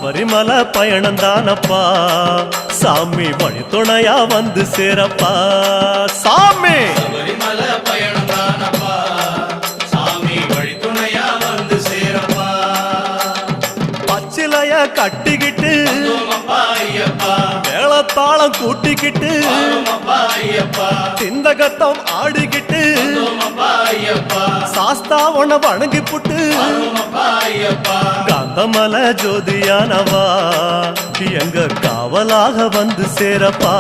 சபரிமலை பயணம் தானப்பா சாமி வழித்துணையா வந்து சேரப்பா சாமி சபரிமலை பயணம் தானப்பா சாமி வழித்துணையா வந்து சேரப்பா பச்சிலைய கட்டிக்கிட்டு ஐயப்பா மேளத்தாளம் கூட்டிக்கிட்டு ஐயப்பா சிந்தகத்தம் ஆடிக்கிட்டு ஐயப்பா சாஸ்தா உன்ன வணங்கி புட்டு ஐயப்பா காந்தமலை ஜோதியானவா எங்க காவலாக வந்து சேரப்பா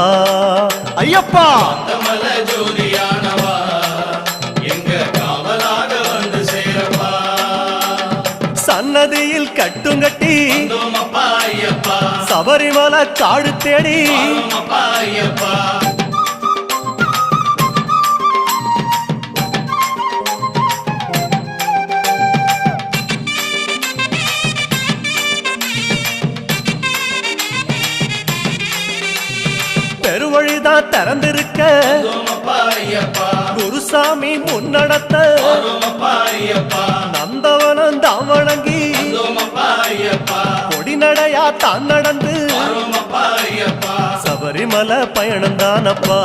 ஐயப்பா காந்தமலை ஜோதியானவா எங்க காவலாக வந்து சேரப்பா சன்னதியில் கட்டுங்கட்டி ஐயப்பா சபரிமலை காடு தேடி ஐயப்பா பெருவழிதான் திறந்திருக்க குருசாமி முன்னடத்த நந்தவனம் தான் வணங்கி கொடிநடையா தான் நடந்து சபரிமலை பயணம் தானப்பா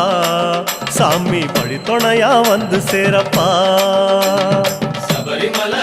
சாமி வழித்துணையா வந்து சேரப்பா சபரிமலை